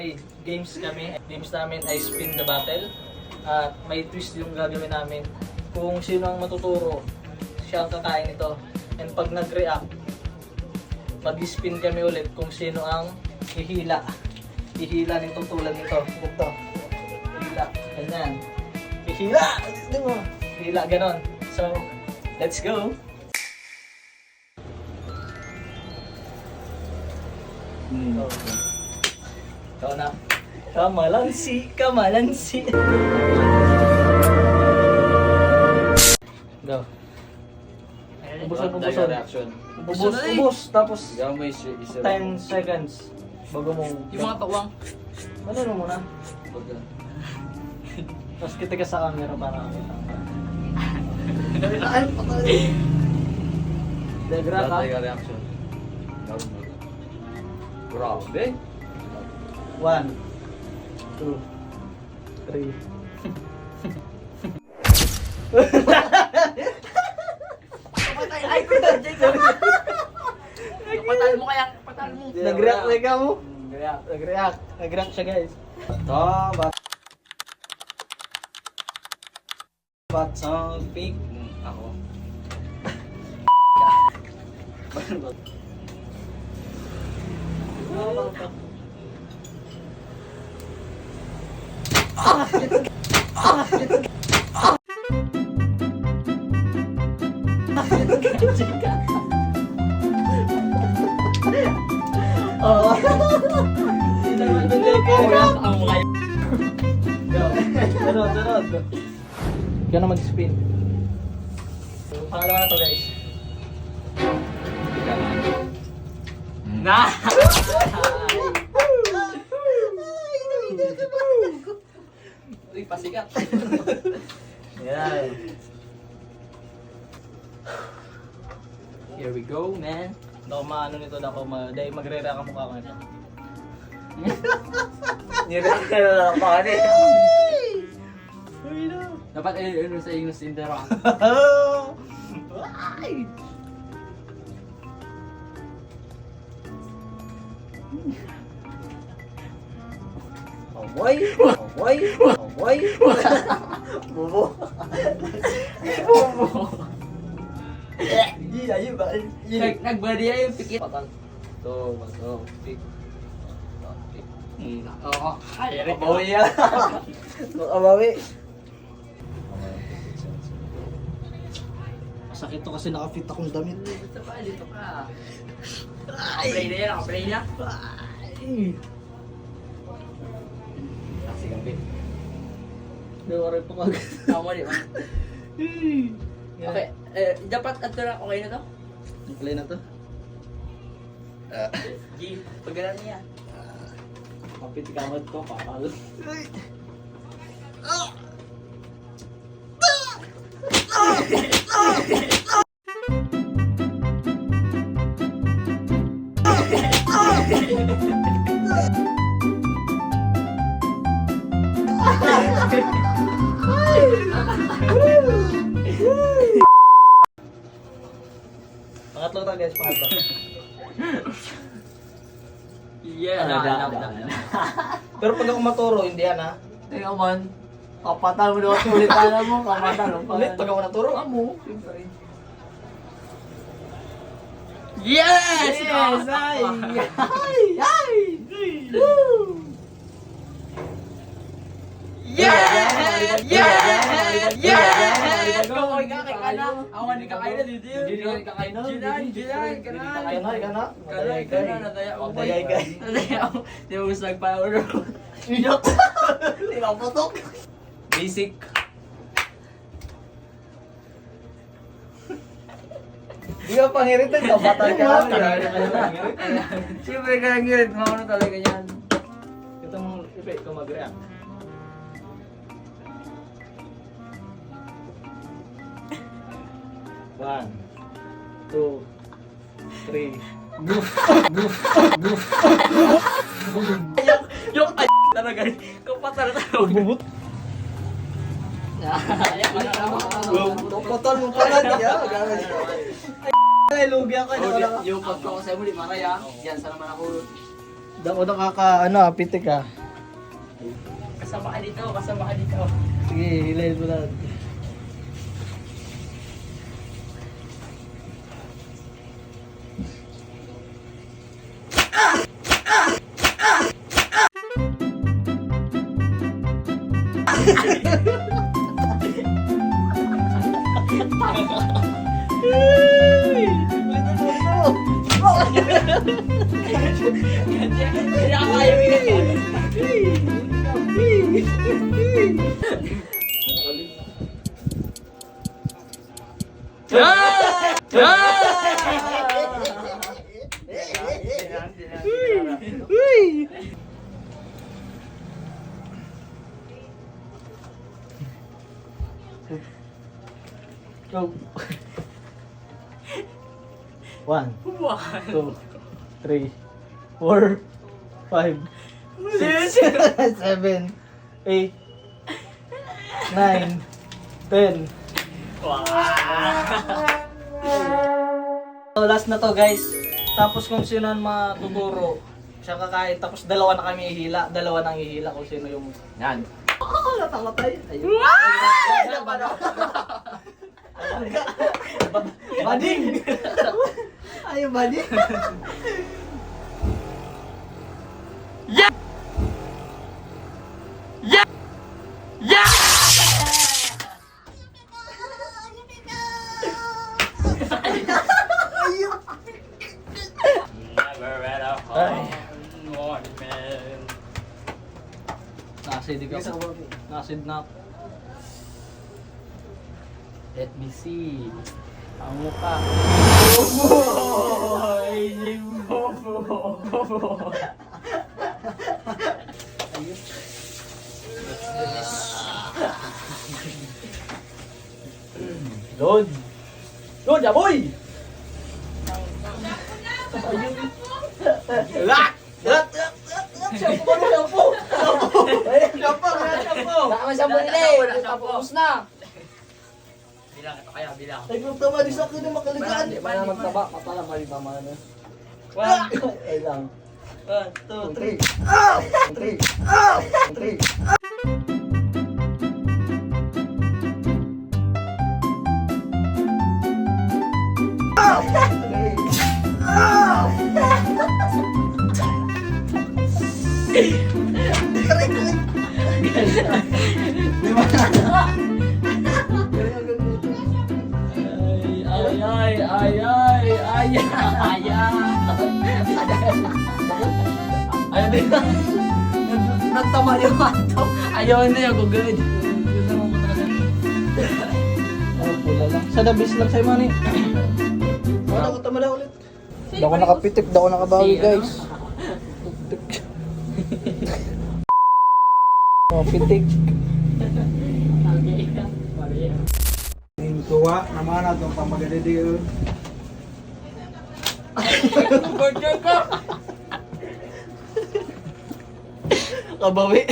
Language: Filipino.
may games kami. Games namin ay spin the battle. At may twist yung gagawin namin. Kung sino ang matuturo, siya ang kakain ito. And pag nag-react, mag-spin kami ulit kung sino ang hihila. Hihila nitong tulad nito. Ito. Hihila. Ganyan. Hihila! Tignan mo. Hihila, ganon. So, let's go! Okay. Ikaw na. Kamalansi! Kamalansi! Go. Ubusan, ubusan. Ubus, tapos 10 seconds bago mo. Yung mga bawang. Ano muna? Tapos kita ka sa camera para makita. Ay, patay! Degra ka? reaction. Grabe. 1, 2, 3. Ay, patal mo kaya, patal mo. Nag-react na ka mo? Nag-react. Nag-react siya guys. Ba't pig? Ako. Oo. Hindi naman nag-react. Ang mukha. Sunod, sunod. Ikaw na mag-spin. Pangalawa na to guys. Na! Uy, pasikat. Yan. Here we go, man. Hindi ako maano nito, dahil magre-react ang mukha ko nito. Nireact ka na lang pa kanina. Dapat ano sa yung Cinderella. Ay! Amoy! Amoy! Amoy! Bobo! Bobo. Hindi, ayun ba? Nagbadiya yung pikit. Patal. Ito, pick. Pick. Oo. Ay, Eric. Makabawi yan. Makabawi. Masakit to kasi nakafit akong damit. Dito ka, dito ka. Naka-play na yan, naka-play na. Ay! Kasi kang pick. Nawari pa kagad. Tama di ba? Okay, dapat ato na, okay na to? Play na to. G, paggalan niya. Kapit kamot ko, pakal. Pangatlo tayo guys, pangatlo. Yeah, Pero pag ako maturo, hindi yan ha. Tingnan man. Kapatal mo daw ulit alam mo, kapatal mo. Ulit, pag ako naturo. Amo, siyempre. Yes! Yes! Ay! Ay! Ay! Woo! Yes! Yes! Yes! Kamoy ka kay kana. Awan ni kakay na dito. Hindi ka kakay na. Jinan, kana. Kakay na, ika na. Kadayay ka na, nadaya ako. Nadayay ka. Nadaya ako. Di mo usag pa ulo. Iyok! Hindi ka putok. Basic. Di ka pangiritan, kabatal ka lang. Siyempre ka lang yun. Maano talaga yan. Ito mong effect ko mag-react. One, two, three. Yung ay talaga. Kapatal na talaga. Bubut. Putol mo pala niya. Ay, lugi ako. Yung pagko ko sa muli, maraya. Yan, sana naman ako. Dako pitik ah. Kasama ka dito, kasama ka dito. Sige, hilahin mo lang. Hindi ako kaya yun. Go. 1, 2, 3, 4, 5, 6, 7, 8, 9, 10. So, last na to guys. Tapos kung sino ang matuturo, siya kakain. Tapos dalawa na kami ihila. Dalawa nang ihila kung sino yung... Yan. Natakatay. Ayun. Bading! Ayun, bading! Never read a Ay. ornament. Nasid ako. Nasid na ako. Let me see. Ang mukha. Lord! Lord, aboy! Lak! Lak! Shampoo! Shampoo! Shampoo! Baka shampoo nila eh. Tapos na. Bilang ito kaya, bilang. Ay, kung tama din sa akin na makaligaan. Di ba na magtaba? Patala mali tama na. 1, ay lang. 1, 2, 3. 3. Ayaw din. Nagtama yung ato. Ayaw na yung gugod. Pula lang. Sa dabis lang sa'yo, mani. Wala ko tamala ulit. Daw ko nakapitik, daw ko nakabawi, guys. Oh, pitik. Yung tuwa, naman na itong pamagadidi. Burger ko! Kabawi.